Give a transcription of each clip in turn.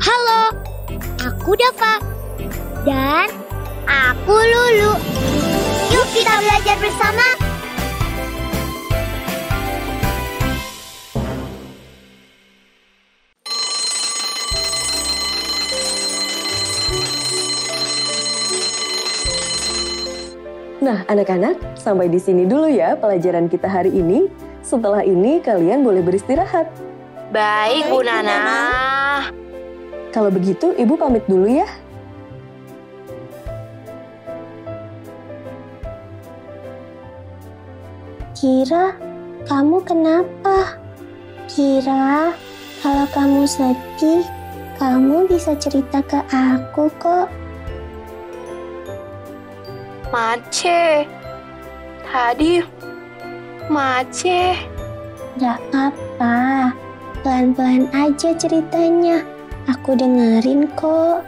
Halo, aku Dava. Dan aku Lulu. Yuk kita belajar bersama. Nah, anak-anak, sampai di sini dulu ya pelajaran kita hari ini. Setelah ini kalian boleh beristirahat. Baik, Bu Nana. Kalau begitu, Ibu pamit dulu ya. Kira, kamu kenapa? Kira, kalau kamu sedih, kamu bisa cerita ke aku kok. Mace. Tadi Mace. Gak apa-apa, pelan-pelan aja ceritanya. Aku dengerin kok.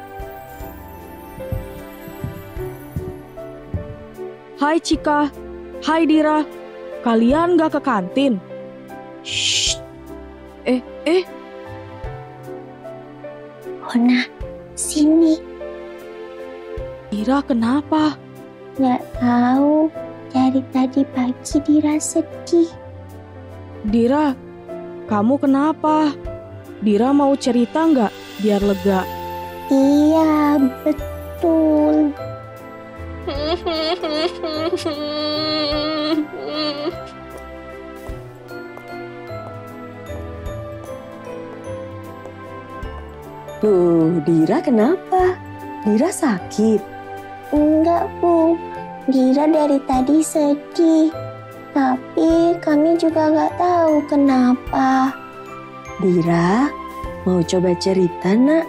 Hai Cika, hai Dira, kalian gak ke kantin? Shh. Ona, sini. Dira kenapa? Gak tahu, dari tadi pagi Dira sedih. Dira, kamu kenapa? Dira mau cerita nggak biar lega? Iya, betul. Loh, Dira kenapa? Dira sakit? Enggak, Bu. Dira dari tadi sedih. Tapi kami juga nggak tahu kenapa. Dira, mau coba cerita, Nak?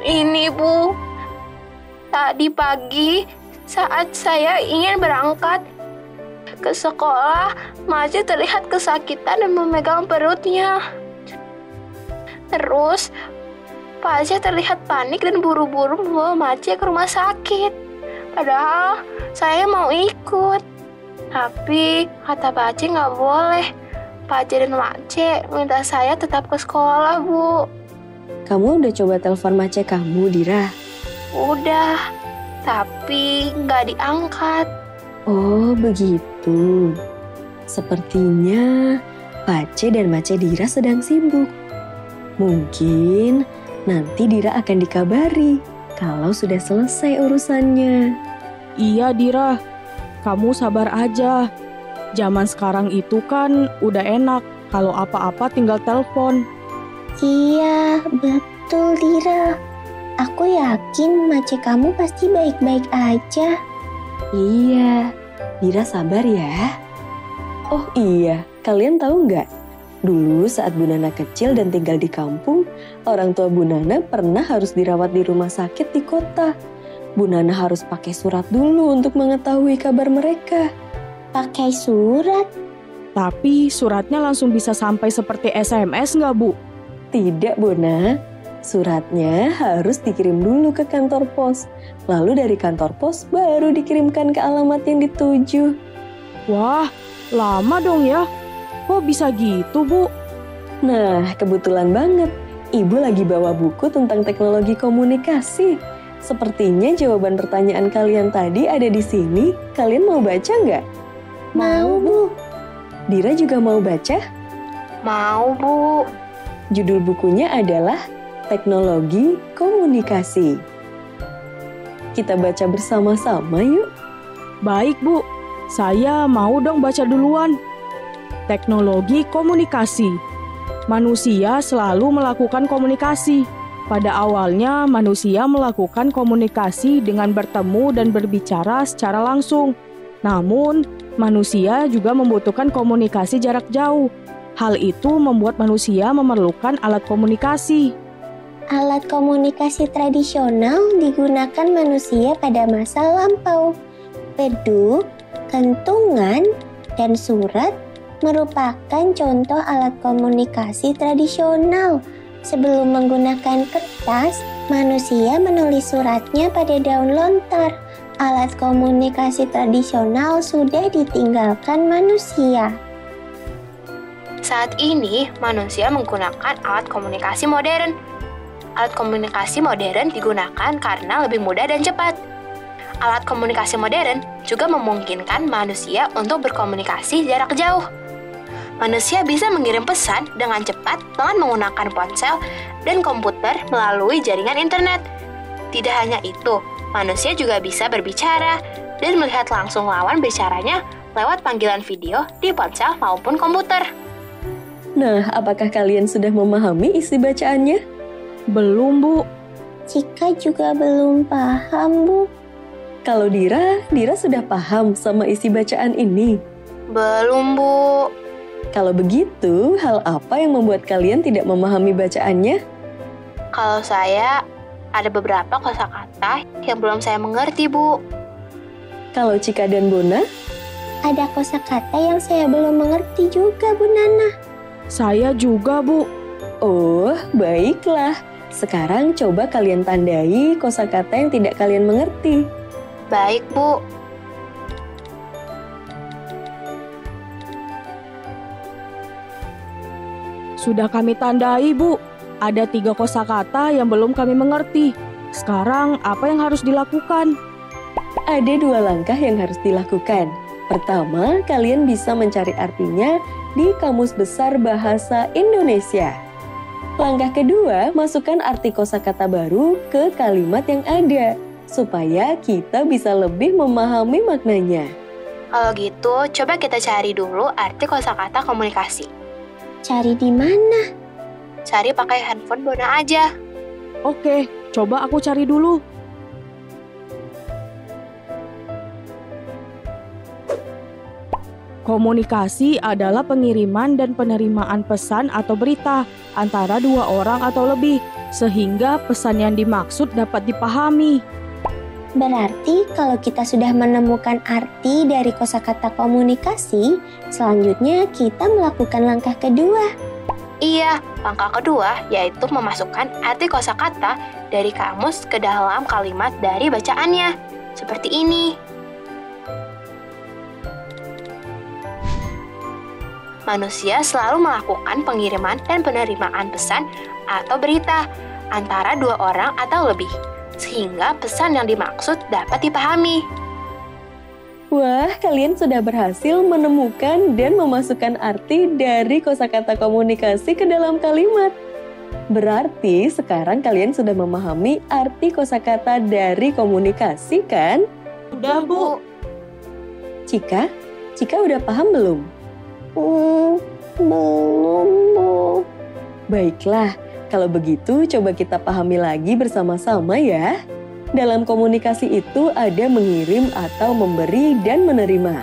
Ini, Bu. Tadi pagi saat saya ingin berangkat ke sekolah, Mace terlihat kesakitan dan memegang perutnya. Terus, Pace terlihat panik dan buru-buru membawa Mace ke rumah sakit. Padahal saya mau ikut. Tapi kata Pace nggak boleh. Pace dan Mace minta saya tetap ke sekolah, Bu. Kamu udah coba telepon Mace kamu, Dira? Udah, tapi nggak diangkat. Oh, begitu. Sepertinya Pace dan Mace Dira sedang sibuk. Mungkin nanti Dira akan dikabari kalau sudah selesai urusannya. Iya Dira, kamu sabar aja. Zaman sekarang itu kan udah enak, kalau apa-apa tinggal telepon. Iya, betul Dira. Aku yakin Mace kamu pasti baik-baik aja. Iya, Dira sabar ya. Oh iya, kalian tahu nggak? Dulu saat Bu Nana kecil dan tinggal di kampung, orang tua Bu Nana pernah harus dirawat di rumah sakit di kota. Bu Nana harus pakai surat dulu untuk mengetahui kabar mereka. Pakai surat? Tapi suratnya langsung bisa sampai seperti SMS nggak, Bu? Tidak, Bona. Suratnya harus dikirim dulu ke kantor pos. Lalu dari kantor pos baru dikirimkan ke alamat yang dituju. Wah, lama dong ya. Kok bisa gitu, Bu? Nah, kebetulan banget. Ibu lagi bawa buku tentang teknologi komunikasi. Sepertinya jawaban pertanyaan kalian tadi ada di sini. Kalian mau baca nggak? Mau, Bu. Dira juga mau baca? Mau, Bu. Judul bukunya adalah Teknologi Komunikasi. Kita baca bersama-sama yuk. Baik, Bu. Saya mau dong baca duluan. Teknologi komunikasi. Manusia selalu melakukan komunikasi. Pada awalnya, manusia melakukan komunikasi dengan bertemu dan berbicara secara langsung. Namun, manusia juga membutuhkan komunikasi jarak jauh. Hal itu membuat manusia memerlukan alat komunikasi. Alat komunikasi tradisional digunakan manusia pada masa lampau. Beduk, kentungan, dan surat merupakan contoh alat komunikasi tradisional. Sebelum menggunakan kertas, manusia menulis suratnya pada daun lontar. Alat komunikasi tradisional sudah ditinggalkan manusia. Saat ini, manusia menggunakan alat komunikasi modern. Alat komunikasi modern digunakan karena lebih mudah dan cepat. Alat komunikasi modern juga memungkinkan manusia untuk berkomunikasi jarak jauh. Manusia bisa mengirim pesan dengan cepat dengan menggunakan ponsel dan komputer melalui jaringan internet. Tidak hanya itu, manusia juga bisa berbicara dan melihat langsung lawan bicaranya lewat panggilan video di ponsel maupun komputer. Nah, apakah kalian sudah memahami isi bacaannya? Belum, Bu. Cika juga belum paham, Bu. Kalau Dira sudah paham sama isi bacaan ini. Belum, Bu. Kalau begitu, hal apa yang membuat kalian tidak memahami bacaannya? Kalau saya, ada beberapa kosakata yang belum saya mengerti, Bu. Kalau Cika dan Bona? Ada kosakata yang saya belum mengerti juga, Bu Nana. Saya juga, Bu. Oh, baiklah. Sekarang coba kalian tandai kosakata yang tidak kalian mengerti. Baik, Bu. Sudah kami tandai, Bu. Ada 3 kosakata yang belum kami mengerti. Sekarang, apa yang harus dilakukan? Ada 2 langkah yang harus dilakukan. Pertama, kalian bisa mencari artinya di Kamus Besar Bahasa Indonesia. Langkah kedua, masukkan arti kosakata baru ke kalimat yang ada, supaya kita bisa lebih memahami maknanya. Kalau gitu, coba kita cari dulu arti kosakata komunikasi. Cari di mana? Cari pakai handphone Bona aja. Oke, coba aku cari dulu. Komunikasi adalah pengiriman dan penerimaan pesan atau berita antara 2 orang atau lebih, sehingga pesan yang dimaksud dapat dipahami. Berarti kalau kita sudah menemukan arti dari kosakata komunikasi, selanjutnya kita melakukan langkah kedua. Iya, langkah kedua yaitu memasukkan arti kosakata dari kamus ke dalam kalimat dari bacaannya. Seperti ini. Manusia selalu melakukan pengiriman dan penerimaan pesan atau berita antara 2 orang atau lebih, sehingga pesan yang dimaksud dapat dipahami. Wah, kalian sudah berhasil menemukan dan memasukkan arti dari kosakata komunikasi ke dalam kalimat. Berarti sekarang kalian sudah memahami arti kosakata dari komunikasi, kan? Udah, Bu. Cika udah paham belum? Belum, Bu. Baiklah, kalau begitu coba kita pahami lagi bersama-sama ya. Dalam komunikasi itu ada mengirim atau memberi dan menerima.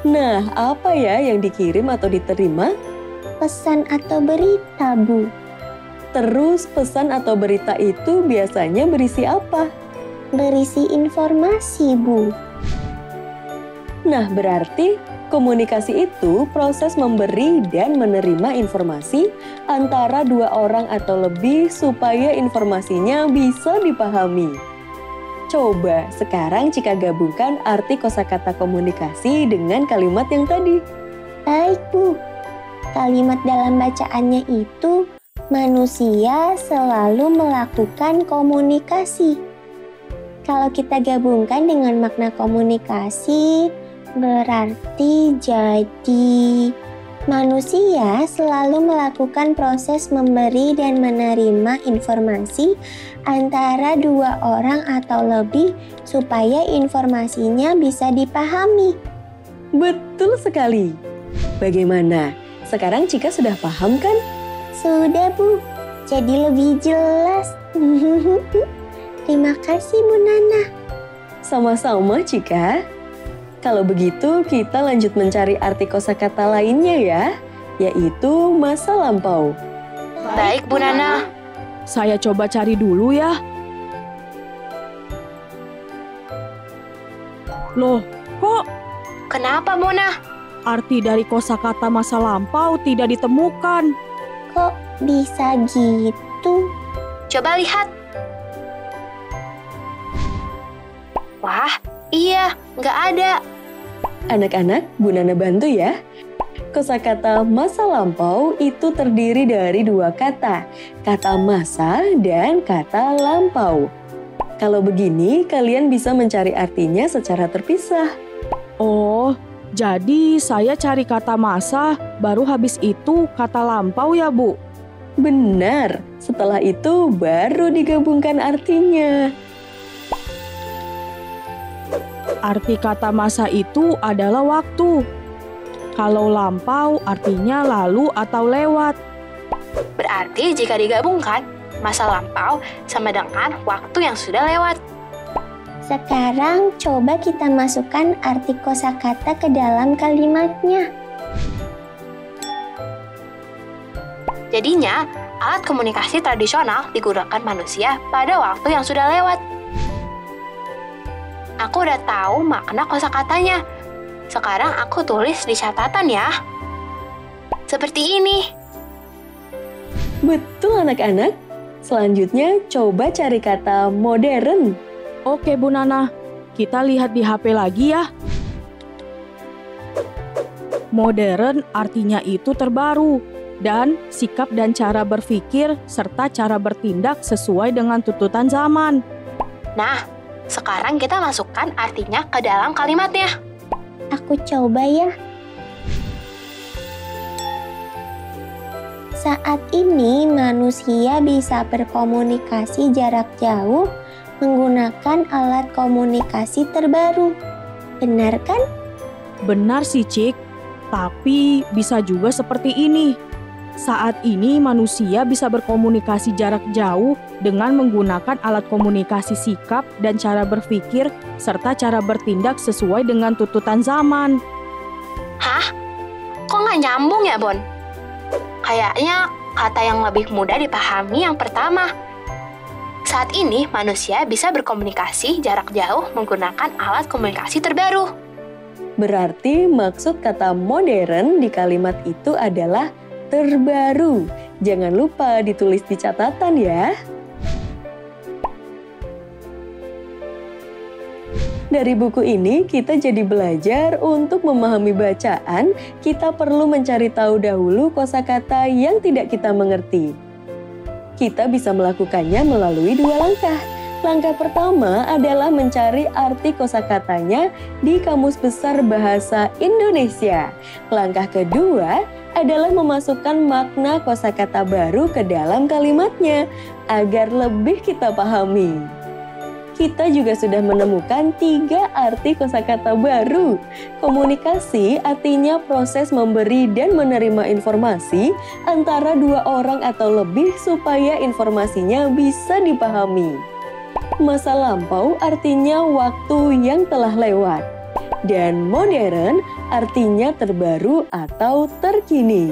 Nah, apa ya yang dikirim atau diterima? Pesan atau berita, Bu. Terus pesan atau berita itu biasanya berisi apa? Berisi informasi, Bu. Nah, berarti komunikasi itu proses memberi dan menerima informasi antara 2 orang atau lebih supaya informasinya bisa dipahami. Coba sekarang Cika gabungkan arti kosakata komunikasi dengan kalimat yang tadi. Baik, Bu. Kalimat dalam bacaannya itu, manusia selalu melakukan komunikasi. Kalau kita gabungkan dengan makna komunikasi, berarti jadi manusia selalu melakukan proses memberi dan menerima informasi antara 2 orang atau lebih supaya informasinya bisa dipahami. Betul sekali. Bagaimana? Sekarang Cika sudah paham kan? Sudah, Bu. Jadi lebih jelas. Terima kasih, Bu Nana. Sama-sama, Cika. Kalau begitu, kita lanjut mencari arti kosakata lainnya ya, yaitu masa lampau. Baik, Bu Nana. Saya coba cari dulu ya. Loh, kok Kenapa, Bona? arti dari kosakata masa lampau tidak ditemukan? Kok bisa gitu? Coba lihat. Wah, iya, nggak ada. Anak-anak, Bu Nana bantu ya. kosakata masa lampau itu terdiri dari dua kata masa dan kata lampau. Kalau begini, kalian bisa mencari artinya secara terpisah. Oh, jadi saya cari kata masa, baru habis itu kata lampau ya, Bu? Benar, setelah itu baru digabungkan artinya. Arti kata masa itu adalah waktu. Kalau lampau artinya lalu atau lewat. Berarti jika digabungkan, masa lampau sama dengan waktu yang sudah lewat. Sekarang coba kita masukkan arti kosakata ke dalam kalimatnya. Jadinya, alat komunikasi tradisional digunakan manusia pada waktu yang sudah lewat. Aku udah tahu makna kosakatanya. Sekarang aku tulis di catatan ya. Seperti ini. Betul anak-anak. Selanjutnya coba cari kata modern. Oke Bu Nana, kita lihat di HP lagi ya. Modern artinya itu terbaru, dan sikap dan cara berpikir serta cara bertindak sesuai dengan tuntutan zaman. Nah, sekarang kita masukkan artinya ke dalam kalimatnya. Aku coba ya. Saat ini manusia bisa berkomunikasi jarak jauh menggunakan alat komunikasi terbaru. Benar kan? Benar sih, Cik. Tapi bisa juga seperti ini. Saat ini manusia bisa berkomunikasi jarak jauh dengan menggunakan alat komunikasi sikap dan cara berpikir serta cara bertindak sesuai dengan tuntutan zaman. Hah? Kok nggak nyambung ya, Bon? Kayaknya kata yang lebih mudah dipahami yang pertama. Saat ini manusia bisa berkomunikasi jarak jauh menggunakan alat komunikasi terbaru. Berarti maksud kata modern di kalimat itu adalah terbaru. Jangan lupa ditulis di catatan ya. Dari buku ini kita jadi belajar untuk memahami bacaan, kita perlu mencari tahu dahulu kosakata yang tidak kita mengerti. Kita bisa melakukannya melalui dua langkah. Langkah pertama adalah mencari arti kosakatanya di Kamus Besar Bahasa Indonesia. Langkah kedua adalah memasukkan makna kosakata baru ke dalam kalimatnya agar lebih kita pahami. Kita juga sudah menemukan 3 arti kosakata baru. Komunikasi artinya proses memberi dan menerima informasi antara 2 orang atau lebih supaya informasinya bisa dipahami. Masa lampau artinya waktu yang telah lewat. Dan modern artinya terbaru atau terkini.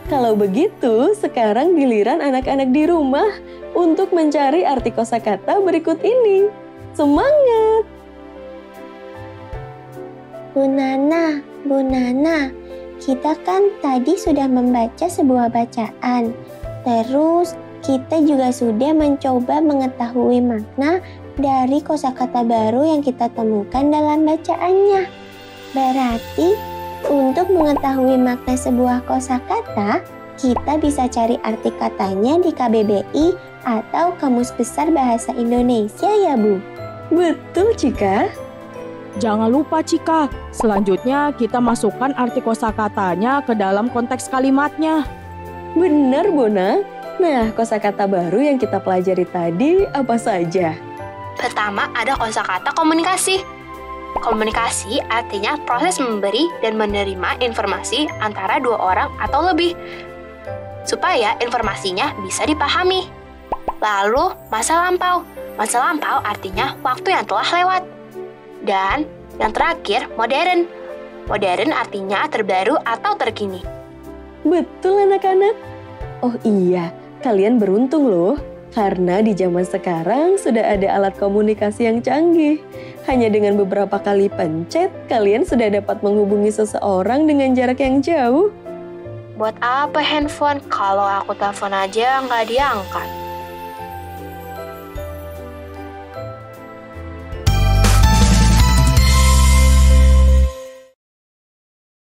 Kalau begitu, sekarang giliran anak-anak di rumah untuk mencari arti kosakata berikut ini. Semangat! Bu Nana, kita kan tadi sudah membaca sebuah bacaan. Terus kita juga sudah mencoba mengetahui makna dari kosakata baru yang kita temukan dalam bacaannya. Berarti untuk mengetahui makna sebuah kosakata, kita bisa cari arti katanya di KBBI atau Kamus Besar Bahasa Indonesia ya, Bu? Betul, Cika. Jangan lupa, Cika. Selanjutnya kita masukkan arti kosakatanya ke dalam konteks kalimatnya. Benar, Bona. Nah, kosakata baru yang kita pelajari tadi apa saja? Pertama ada kosakata komunikasi. Komunikasi artinya proses memberi dan menerima informasi antara 2 orang atau lebih, supaya informasinya bisa dipahami. Lalu, masa lampau. Masa lampau artinya waktu yang telah lewat. Dan yang terakhir, modern. Modern artinya terbaru atau terkini. Betul anak-anak. Oh iya, kalian beruntung loh. Karena di zaman sekarang sudah ada alat komunikasi yang canggih. Hanya dengan beberapa kali pencet, kalian sudah dapat menghubungi seseorang dengan jarak yang jauh. Buat apa handphone kalau aku telepon aja nggak diangkat?